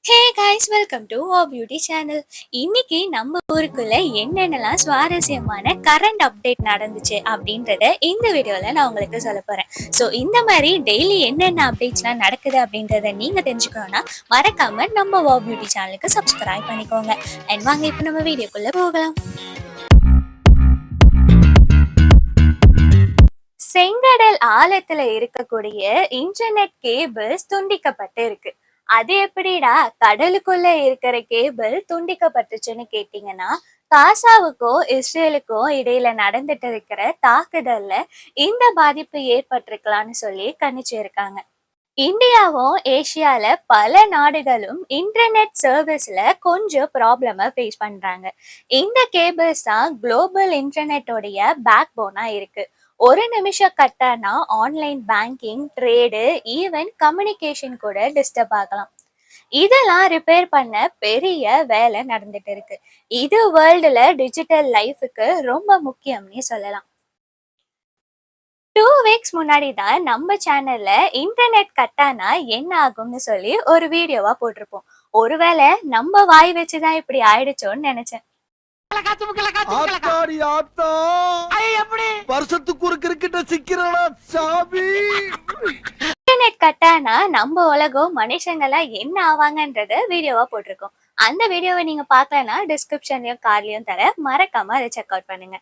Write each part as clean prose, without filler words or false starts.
Hey guys, welcome to O beauty channel. இன்னைக்கு நம்ம ஊருக்குள்ள என்னென்னலாம் சுவாரஸ்யமான கரண்ட் அப்டேட் நடந்துச்சு அப்படின்றத இந்த வீடியோல நான் உங்களுக்கு சொல்ல போறேன். ஸோ இந்த மாதிரி டெய்லி என்னென்ன அப்டேட்ஸ்லாம் நடக்குது அப்படின்றத நீங்க தெரிஞ்சுக்கணும்னா மறக்காம நம்ம ஓ பியூட்டி சேனலுக்கு சப்ஸ்கிரைப் பண்ணிக்கோங்க. அண்ட் வாங்க இப்போ நம்ம வீடியோக்குள்ள போகலாம். செங்கடல் ஆழத்துல இருக்கக்கூடிய இன்டர்நெட் கேபிள்ஸ் துண்டிக்கப்பட்டு இருக்கு. அது எப்படிடா கடலுக்குள்ள இருக்கிற கேபிள் துண்டிக்கப்பட்டுச்சுன்னு கேட்டீங்கன்னா, காசாவுக்கும் இஸ்ரேலுக்கும் இடையில நடந்துட்டு இருக்கிற தாக்குதல்ல இந்த பாதிப்பு ஏற்பட்டிருக்கலாம்னு சொல்லி கணிச்சிருக்காங்க. இந்தியாவும் ஏசியால பல நாடுகளும் இன்டர்நெட் சர்வீஸ்ல கொஞ்சம் ப்ராப்ளம ஃபேஸ் பண்றாங்க. இந்த கேபிள்ஸ் தான் குளோபல் இன்டர்நெட்டோடைய பேக் போனா இருக்கு. ஒரு நிமிஷம் கட்டானா online banking, trade, even communication கூட டிஸ்டர்ப் ஆகலாம். இதெல்லாம் ரிப்பேர் பண்ண பெரிய வேலை நடந்துட்டு இருக்கு. இது வேர்ல்டுல டிஜிட்டல் லைஃபுக்கு ரொம்ப முக்கியம்னே சொல்லலாம். 2 வீக்ஸ் முன்னாடி தான் நம்ம சேனல்ல இன்டர்நெட் கட் ஆனா என்ன ஆகும்னு சொல்லி ஒரு வீடியோவா போட்டிருப்போம். ஒருவேளை நம்ம வாய் வச்சுதான் இப்படி ஆயிடுச்சோன்னு நினைச்சேன். ஆத்தாடி ஆத்தா வருஷத்துக்கு ஒரு கிரிக்கெட்ட சிக்கிறானா சாமி. இன்டர்நெட் கட் ஆனா நம்ம உலகம் மனுஷங்களா என்ன ஆவாங்கன்றத வீடியோவா போட்டிருக்கோம். அந்த வீடியோவை நீங்க பார்க்கலன்னா டிஸ்கிரிப்ஷன்லயும் கார்லயும் தர, மறக்காம அதை செக் அவுட் பண்ணுங்க.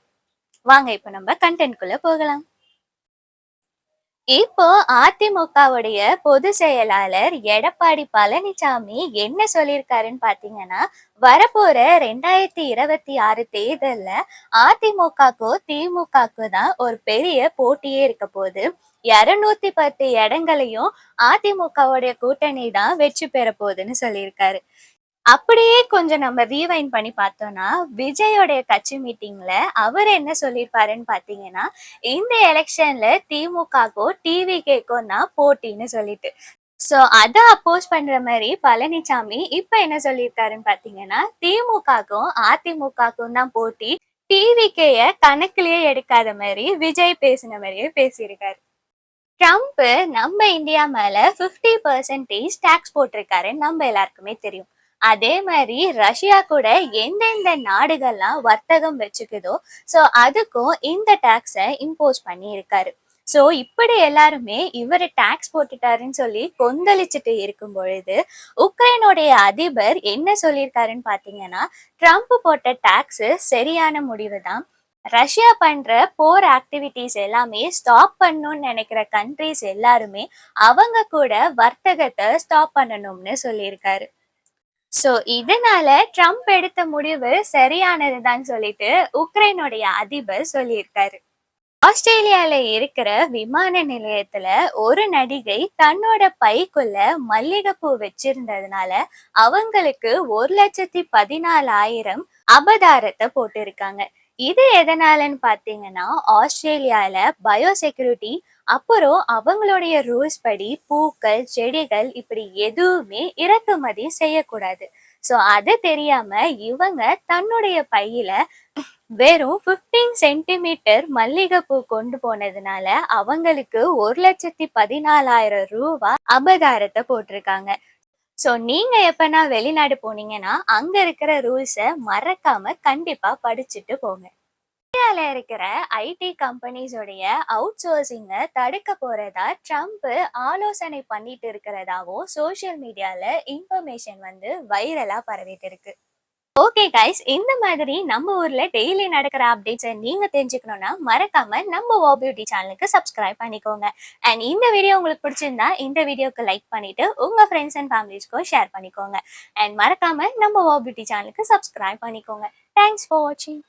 வாங்க இப்போ நம்ம கண்டென்ட்குள்ள போகலாம். இப்போ அதிமுகவுடைய பொதுச் செயலாளர் எடப்பாடி பழனிசாமி என்ன சொல்லியிருக்காருன்னு பாத்தீங்கன்னா, வரப்போற 2026 தேர்தல்ல அதிமுகக்கும் திமுகக்கும் தான் ஒரு பெரிய போட்டியே இருக்க போது. 210 இடங்களையும் அதிமுகவுடைய கூட்டணி தான் வெற்றி பெற போகுதுன்னு சொல்லியிருக்காரு. அப்படியே கொஞ்சம் நம்ம ரீவைண்ட் பண்ணி பார்த்தோம்னா, விஜயோடைய கட்சி மீட்டிங்ல அவர் என்ன சொல்லியிருப்பாருன்னு பார்த்தீங்கன்னா, இந்த எலெக்ஷன்ல திமுகக்கும் டிவிகேக்கும் தான் போட்டின்னு சொல்லிட்டு. ஸோ அத அப்போஸ் பண்ற மாதிரி பழனிசாமி இப்ப என்ன சொல்லியிருக்காருன்னு பார்த்தீங்கன்னா, திமுகக்கும் அதிமுகக்கும் தான் போட்டி. டிவிகேய கணக்கிலேயே எடுக்காத மாதிரி விஜய் பேசின மாதிரியே பேசியிருக்காரு. ட்ரம்ப் நம்ம இந்தியா மேல 50% டாக்ஸ் போட்டிருக்காருன்னு நம்ம எல்லாருக்குமே தெரியும். அதே மாதிரி ரஷ்யா கூட எந்தெந்த நாடுகள்லாம் வர்த்தகம் வச்சுக்குதோ, ஸோ அதுக்கும் இந்த டாக்ஸை இம்போஸ் பண்ணி இருக்காரு. ஸோ இப்படி எல்லாருமே இவர் டாக்ஸ் போட்டுட்டாருன்னு சொல்லி கொந்தளிச்சுட்டு இருக்கும் பொழுது, உக்ரைனுடைய அதிபர் என்ன சொல்லியிருக்காருன்னு பார்த்தீங்கன்னா, ட்ரம்ப் போட்ட டாக்ஸ் சரியான முடிவு தான். ரஷ்யா பண்ற போர் ஆக்டிவிட்டிஸ் எல்லாமே ஸ்டாப் பண்ணணும்னு நினைக்கிற கண்ட்ரிஸ் எல்லாருமே அவங்க கூட வர்த்தகத்தை ஸ்டாப் பண்ணணும்னு சொல்லியிருக்காரு. ஸோ இதனால ட்ரம்ப் எடுத்த முடிவு சரியானதுதான் சொல்லிட்டு உக்ரைனுடைய அதிபர் சொல்லியிருக்காரு. ஆஸ்திரேலியால இருக்கிற விமான நிலையத்துல ஒரு நடிகை தன்னோட பைக்குள்ள மல்லிகைப்பூ வச்சிருந்ததுனால அவங்களுக்கு 1,14,000 அபதாரத்தை போட்டிருக்காங்க. இது எதனாலன்னு பாத்தீங்கன்னா, ஆஸ்திரேலியால பயோசெக்யூரிட்டி, அப்புறம் அவங்களுடைய ரூல்ஸ் படி பூக்கள், செடிகள் இப்படி எதுவுமே இறக்குமதி செய்யக்கூடாது. ஸோ அது தெரியாம இவங்க தன்னுடைய பையில வெறும் 15 சென்டிமீட்டர் மல்லிகைப்பூ கொண்டு போனதுனால அவங்களுக்கு 1,14,000 அபதாரத்தை போட்டிருக்காங்க. ஸோ நீங்க எப்பனா வெளிநாடு போனீங்கன்னா அங்க இருக்கிற ரூல்ஸை மறக்காம கண்டிப்பா படிச்சுட்டு போங்க. இந்தியால இருக்கிற ஐடி கம்பெனிஸோடைய அவுட் சோர்சிங்கை தடுக்க போறதா ட்ரம்ப் ஆலோசனை பண்ணிட்டு இருக்கிறதாவும் சோசியல் மீடியால இன்ஃபர்மேஷன் வந்து வைரலா பரவிட்டு இருக்கு. ஓகே கைஸ், இந்த மாதிரி நம்ம ஊர்ல டெய்லி நடக்கிற அப்டேட்ஸை நீங்க தெரிஞ்சுக்கணும்னா மறக்காம நம்ம ஓ பியூட்டி சேனலுக்கு சப்ஸ்கிரைப் பண்ணிக்கோங்க. அண்ட் இந்த வீடியோ உங்களுக்கு பிடிச்சிருந்தா இந்த வீடியோக்கு லைக் பண்ணிட்டு உங்க ஃப்ரெண்ட்ஸ் அண்ட் ஃபேமிலிஸ்க்கும் ஷேர் பண்ணிக்கோங்க. அண்ட் மறக்காம நம்ம ஓ பியூட்டி சேனலுக்கு சப்ஸ்கிரைப் பண்ணிக்கோங்க. தேங்க்ஸ் ஃபார் வாட்சிங்.